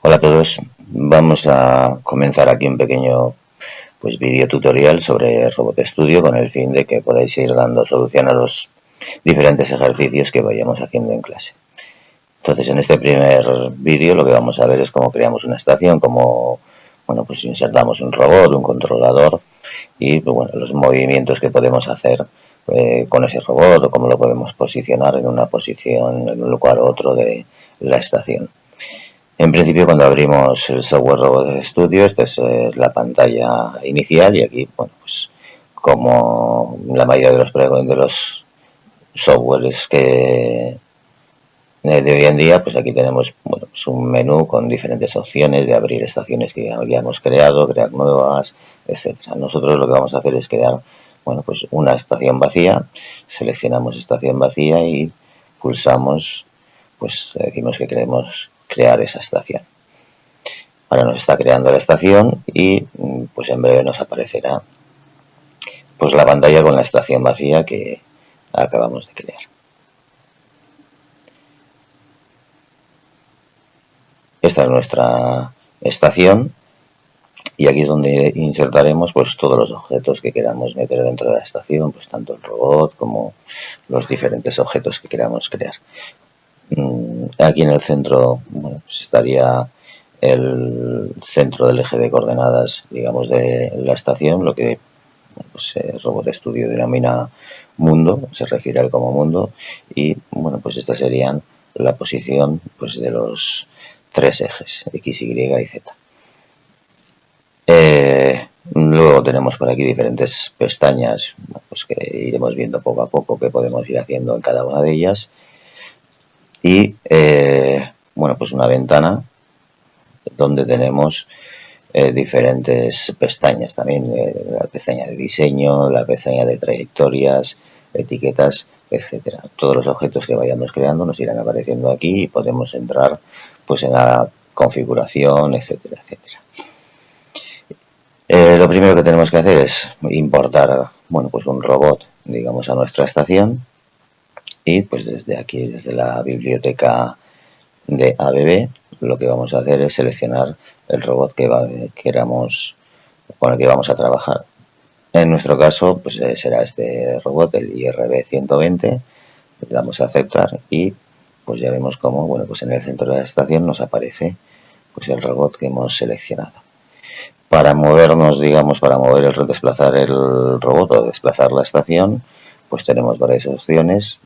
Hola a todos, vamos a comenzar aquí un pequeño vídeo tutorial sobre Robot Studio con el fin de que podáis ir dando solución a los diferentes ejercicios que vayamos haciendo en clase. Entonces, en este primer vídeo lo que vamos a ver es cómo creamos una estación, cómo insertamos un robot, un controlador y los movimientos que podemos hacer con ese robot o cómo lo podemos posicionar en una posición, en un lugar u otro de la estación. En principio, cuando abrimos el software Robot Studio, esta es la pantalla inicial y aquí, como la mayoría de los softwares que de hoy en día, pues aquí tenemos un menú con diferentes opciones de abrir estaciones que ya habíamos creado, crear nuevas, etcétera. Nosotros lo que vamos a hacer es crear una estación vacía, seleccionamos estación vacía y pulsamos, decimos que queremos crear esa estación. Ahora nos está creando la estación y en breve nos aparecerá la pantalla con la estación vacía que acabamos de crear. Esta es nuestra estación y aquí es donde insertaremos todos los objetos que queramos meter dentro de la estación, tanto el robot como los diferentes objetos que queramos crear. Aquí en el centro estaría el centro del eje de coordenadas, digamos, de la estación, lo que Robot Studio denomina mundo, se refiere a él como mundo, y estas serían la posición de los tres ejes, X, Y y Z. Luego tenemos por aquí diferentes pestañas que iremos viendo poco a poco que podemos ir haciendo en cada una de ellas. Y una ventana donde tenemos diferentes pestañas también, la pestaña de diseño, la pestaña de trayectorias, etiquetas, etcétera. Todos los objetos que vayamos creando nos irán apareciendo aquí y podemos entrar en la configuración, etcétera, etcétera. Lo primero que tenemos que hacer es importar un robot, digamos, a nuestra estación y desde aquí, desde la biblioteca de ABB, lo que vamos a hacer es seleccionar el robot con el que vamos a trabajar. En nuestro caso, será este robot, el IRB 120. Le damos a aceptar y ya vemos cómo, en el centro de la estación nos aparece el robot que hemos seleccionado. Para movernos, digamos, desplazar el robot o desplazar la estación, tenemos varias opciones.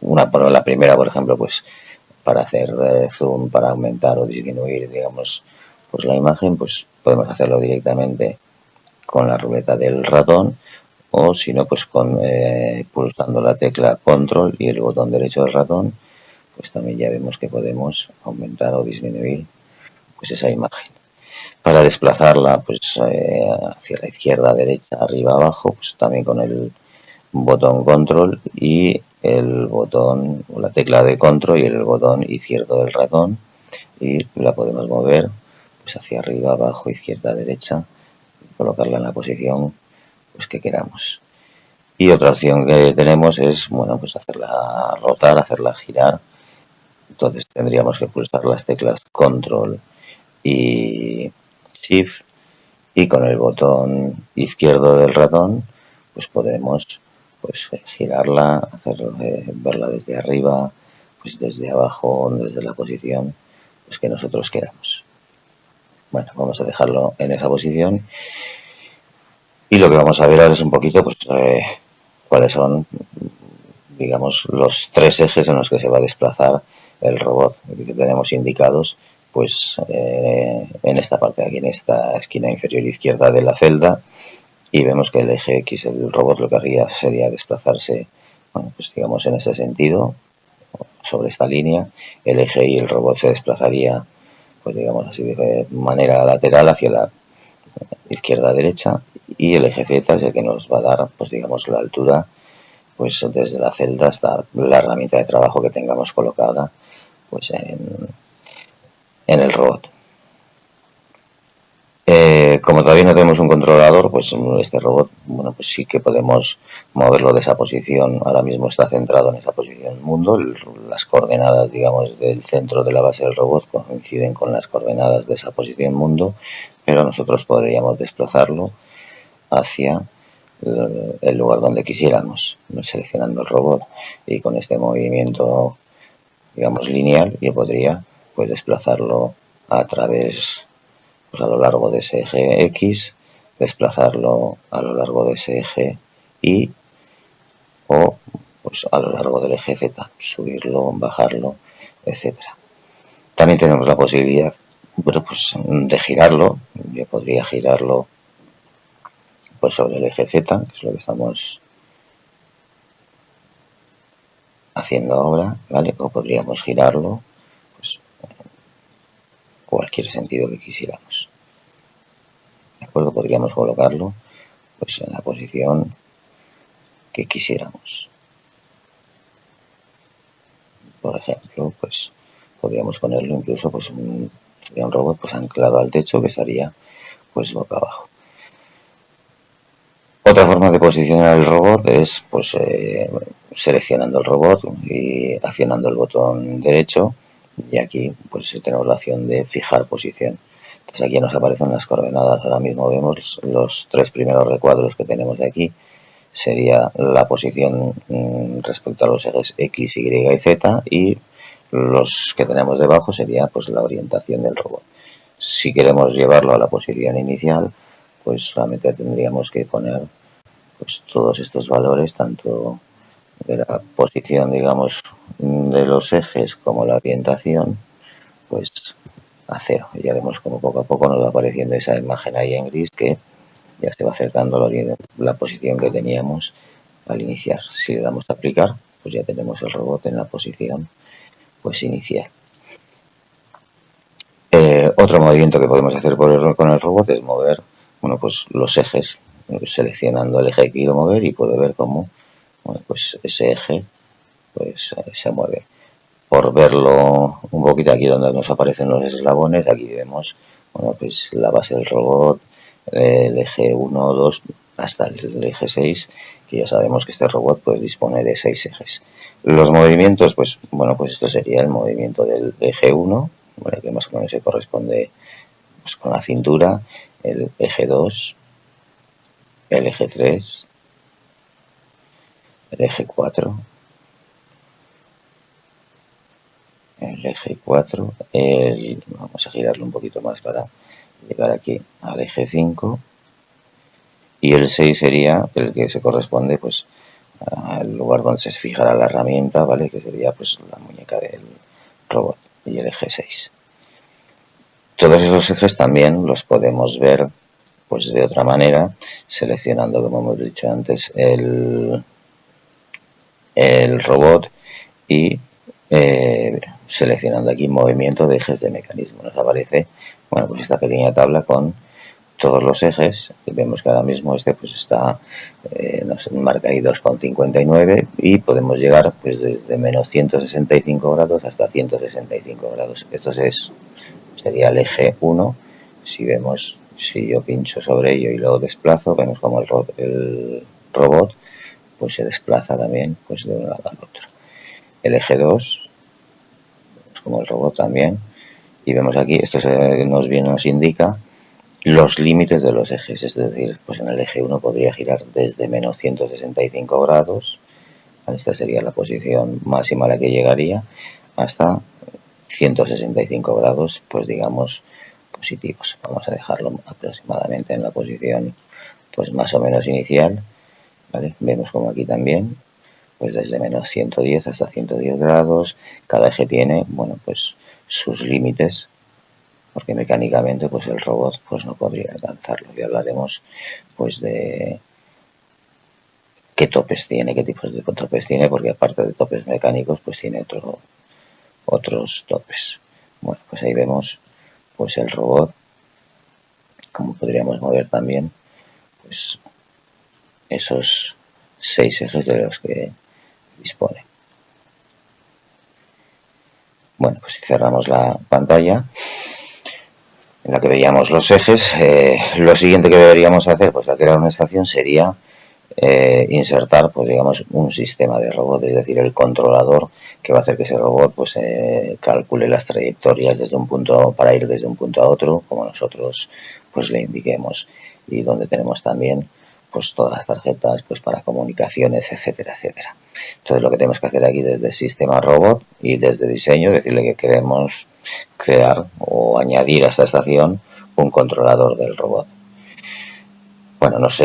La primera, por ejemplo, para hacer zoom, para aumentar o disminuir, digamos, la imagen, podemos hacerlo directamente con la ruleta del ratón o si no, pulsando la tecla control y el botón derecho del ratón, también ya vemos que podemos aumentar o disminuir esa imagen. Para desplazarla hacia la izquierda, derecha, arriba, abajo, también con el botón control y el botón o la tecla de control y el botón izquierdo del ratón y la podemos mover hacia arriba, abajo, izquierda, derecha, colocarla en la posición que queramos. Y otra opción que tenemos es hacerla rotar, hacerla girar. Entonces tendríamos que pulsar las teclas control y shift y con el botón izquierdo del ratón podemos girarla, verla desde arriba, desde abajo, desde la posición que nosotros queramos. Bueno, vamos a dejarlo en esa posición y lo que vamos a ver ahora es un poquito cuáles son, digamos, los tres ejes en los que se va a desplazar el robot que tenemos indicados en esta parte de aquí, en esta esquina inferior izquierda de la celda, y vemos que el eje X, el robot, lo que haría sería desplazarse, digamos, en ese sentido, sobre esta línea. El eje Y, el robot, se desplazaría, digamos así, de manera lateral hacia la izquierda-derecha, y el eje Z es el que nos va a dar, digamos, la altura, desde la celda hasta la herramienta de trabajo que tengamos colocada, en el robot. Como todavía no tenemos un controlador, pues este robot, bueno, pues sí que podemos moverlo de esa posición. Ahora mismo está centrado en esa posición mundo. Las coordenadas, digamos, del centro de la base del robot coinciden con las coordenadas de esa posición mundo, pero nosotros podríamos desplazarlo hacia el lugar donde quisiéramos, seleccionando el robot, y con este movimiento, digamos, lineal, yo podría pues desplazarlo a través, pues a lo largo de ese eje X, desplazarlo a lo largo de ese eje Y, o pues a lo largo del eje Z, subirlo, bajarlo, etcétera. También tenemos la posibilidad, bueno, pues de girarlo. Yo podría girarlo pues sobre el eje Z, que es lo que estamos haciendo ahora, ¿vale? O podríamos girarlo pues cualquier sentido que quisiéramos. ¿De acuerdo? Podríamos colocarlo pues en la posición que quisiéramos. Por ejemplo, pues podríamos ponerlo incluso pues sería un robot pues anclado al techo, que estaría pues boca abajo. Otra forma de posicionar el robot es pues seleccionando el robot y accionando el botón derecho, y aquí pues tenemos la opción de fijar posición. Entonces aquí nos aparecen las coordenadas. Ahora mismo vemos los tres primeros recuadros que tenemos de aquí. Sería la posición respecto a los ejes X, Y y Z, y los que tenemos debajo sería pues la orientación del robot. Si queremos llevarlo a la posición inicial, pues solamente tendríamos que poner pues todos estos valores, tanto de la posición, digamos, de los ejes como la orientación, pues a cero. Y ya vemos como poco a poco nos va apareciendo esa imagen ahí en gris, que ya se va acercando la posición que teníamos al iniciar. Si le damos a aplicar, pues ya tenemos el robot en la posición pues inicial. Otro movimiento que podemos hacer con el robot es mover, bueno, pues los ejes, seleccionando el eje que quiero mover, y puedo ver cómo, bueno, pues ese eje pues se mueve. Por verlo un poquito, aquí donde nos aparecen los eslabones, aquí vemos, bueno, pues la base del robot, el eje 1, 2 hasta el eje 6, que ya sabemos que este robot pues dispone de 6 ejes. Los movimientos, pues bueno, pues esto sería el movimiento del eje 1, bueno, que más o menos se corresponde pues con la cintura, el eje 2, el eje 3, el eje 4, el eje 4, vamos a girarlo un poquito más para llegar aquí al eje 5, y el 6 sería el que se corresponde pues al lugar donde se fijará la herramienta, ¿vale? Que sería pues la muñeca del robot, y el eje 6. Todos esos ejes también los podemos ver pues de otra manera, seleccionando, como hemos dicho antes, el robot, y seleccionando aquí movimiento de ejes de mecanismo. Nos aparece, bueno, pues esta pequeña tabla con todos los ejes. Vemos que ahora mismo este pues está nos marca ahí 2,59, y podemos llegar pues desde menos 165 grados hasta 165 grados. Esto sería el eje 1. Si yo pincho sobre ello y lo desplazo, vemos como el robot pues se desplaza también pues de un lado al otro. El eje 2, pues como el robot también, y vemos aquí, esto nos indica los límites de los ejes, es decir, pues en el eje 1 podría girar desde menos 165 grados, esta sería la posición máxima a la que llegaría, hasta 165 grados, pues digamos positivos. Vamos a dejarlo aproximadamente en la posición pues más o menos inicial, ¿vale? Vemos como aquí también pues desde menos 110 hasta 110 grados, cada eje tiene, bueno, pues sus límites, porque mecánicamente pues el robot pues no podría alcanzarlo. Y hablaremos pues de qué topes tiene, qué tipos de topes tiene, porque aparte de topes mecánicos pues tiene otros topes. Bueno, pues ahí vemos pues el robot, como podríamos mover también pues esos 6 ejes de los que dispone. Bueno, pues si cerramos la pantalla, en la que veíamos los ejes. Lo siguiente que deberíamos hacer, pues al crear una estación, sería insertar, pues digamos, un sistema de robot, es decir, el controlador que va a hacer que ese robot pues calcule las trayectorias desde un punto para ir desde un punto a otro, como nosotros pues le indiquemos, y donde tenemos también pues todas las tarjetas pues para comunicaciones, etcétera, etcétera. Entonces lo que tenemos que hacer aquí desde sistema robot y desde diseño, decirle que queremos crear o añadir a esta estación un controlador del robot. Bueno, nos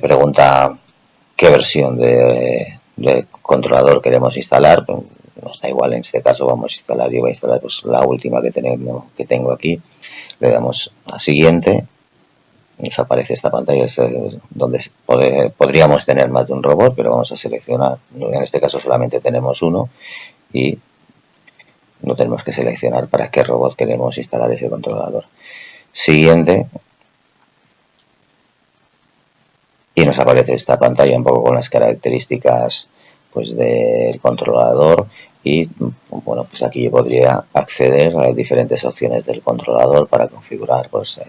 pregunta qué versión de controlador queremos instalar. Pues nos da igual, en este caso vamos a instalar, yo voy a instalar pues la última que tengo aquí. Le damos a siguiente, nos aparece esta pantalla donde podríamos tener más de un robot, pero vamos a seleccionar, en este caso solamente tenemos uno y no tenemos que seleccionar para qué robot queremos instalar ese controlador. Siguiente, y nos aparece esta pantalla un poco con las características pues del controlador, y bueno, pues aquí yo podría acceder a las diferentes opciones del controlador para configurar pues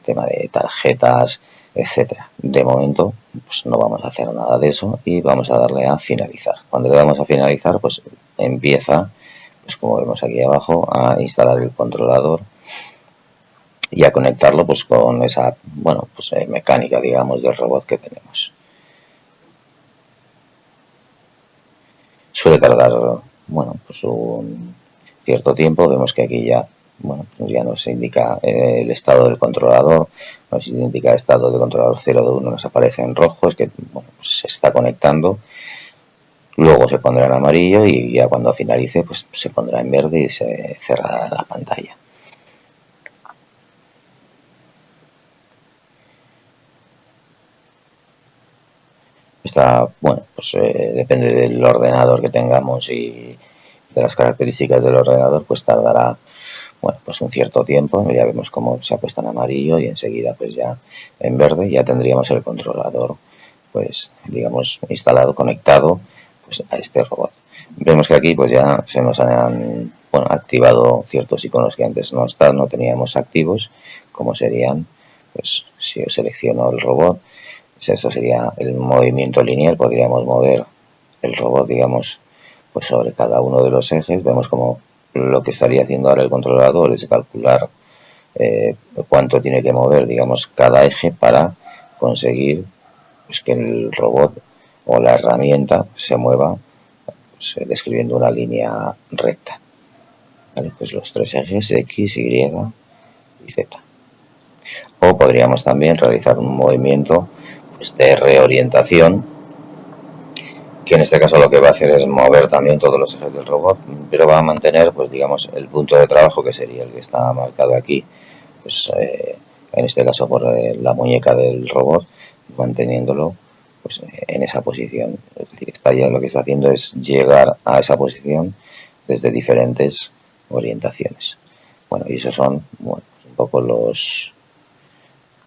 tema de tarjetas, etcétera. De momento pues no vamos a hacer nada de eso y vamos a darle a finalizar. Cuando le damos a finalizar, pues empieza, pues como vemos aquí abajo, a instalar el controlador y a conectarlo pues con esa, bueno, pues mecánica, digamos, del robot que tenemos. Suele tardar, bueno, pues un cierto tiempo. Vemos que aquí ya, bueno, pues ya nos indica el estado del controlador, nos indica el estado del controlador 0 de 1, nos aparece en rojo, es que bueno, pues se está conectando. Luego se pondrá en amarillo y ya cuando finalice pues se pondrá en verde y se cerrará la pantalla. Está, bueno, pues depende del ordenador que tengamos y de las características del ordenador, pues tardará, bueno, pues un cierto tiempo. Ya vemos cómo se ha puesto en amarillo y enseguida pues ya en verde ya tendríamos el controlador, pues digamos, instalado, conectado pues a este robot. Vemos que aquí pues ya se nos han, bueno, activado ciertos iconos que antes no teníamos activos, como serían, pues si yo selecciono el robot, pues eso sería el movimiento lineal. Podríamos mover el robot, digamos, pues sobre cada uno de los ejes. Vemos como lo que estaría haciendo ahora el controlador es calcular cuánto tiene que mover, digamos, cada eje para conseguir pues, que el robot o la herramienta se mueva pues, describiendo una línea recta. ¿Vale? Pues los tres ejes X, Y y Z. O podríamos también realizar un movimiento pues, de reorientación, que en este caso lo que va a hacer es mover también todos los ejes del robot, pero va a mantener, pues digamos, el punto de trabajo, que sería el que está marcado aquí, pues en este caso por la muñeca del robot, manteniéndolo pues en esa posición. Es decir, está ya lo que está haciendo es llegar a esa posición desde diferentes orientaciones. Bueno, y esos son, bueno, un poco los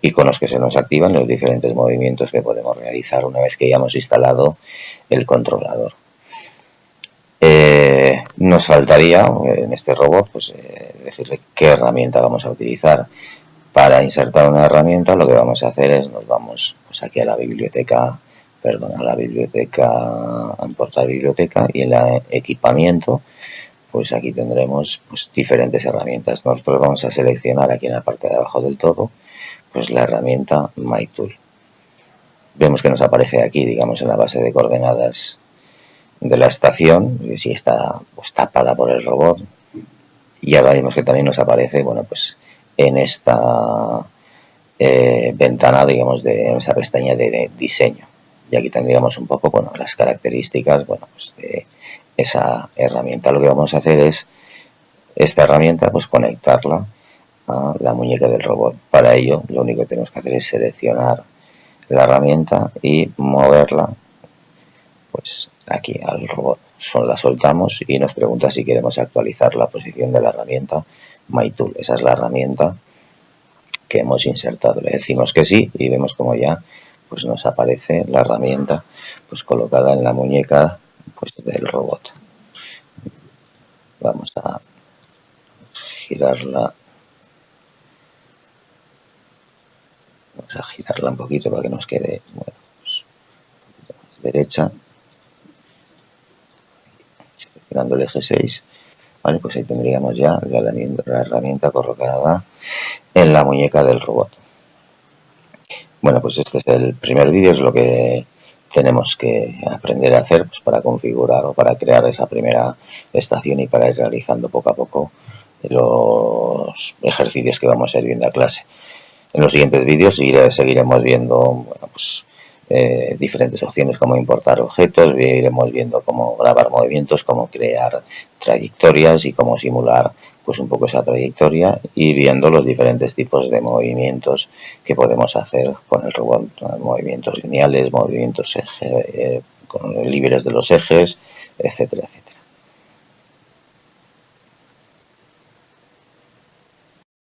iconos que se nos activan, los diferentes movimientos que podemos realizar una vez que hayamos instalado el controlador. Nos faltaría en este robot pues decirle qué herramienta vamos a utilizar. Para insertar una herramienta, lo que vamos a hacer es nos vamos pues aquí a la biblioteca, en portal biblioteca, y en el equipamiento pues aquí tendremos pues diferentes herramientas. Nosotros vamos a seleccionar aquí en la parte de abajo del todo pues la herramienta MyTool. Vemos que nos aparece aquí, digamos, en la base de coordenadas de la estación, si está pues tapada por el robot, y ahora vemos que también nos aparece, bueno, pues en esta ventana, digamos, en esta pestaña de diseño. Y aquí tendríamos un poco, bueno, las características, bueno, pues de esa herramienta. Lo que vamos a hacer es esta herramienta, pues conectarla a la muñeca del robot. Para ello, lo único que tenemos que hacer es seleccionar la herramienta y moverla, pues aquí al robot. La soltamos y nos pregunta si queremos actualizar la posición de la herramienta MyTool. Esa es la herramienta que hemos insertado. Le decimos que sí y vemos como ya pues nos aparece la herramienta pues colocada en la muñeca pues del robot. Vamos a girarla Vamos a girarla un poquito para que nos quede, bueno, pues, un poquito más derecha, seleccionando el eje 6. Vale, pues ahí tendríamos ya la herramienta colocada en la muñeca del robot. Bueno, pues este es el primer vídeo, es lo que tenemos que aprender a hacer, pues, para configurar o para crear esa primera estación y para ir realizando poco a poco los ejercicios que vamos a ir viendo a clase. En los siguientes vídeos seguiremos viendo, bueno, pues, diferentes opciones, como importar objetos, iremos viendo cómo grabar movimientos, cómo crear trayectorias y cómo simular, pues, un poco esa trayectoria, y viendo los diferentes tipos de movimientos que podemos hacer con el robot: movimientos lineales, movimientos libres de los ejes, etcétera, etcétera.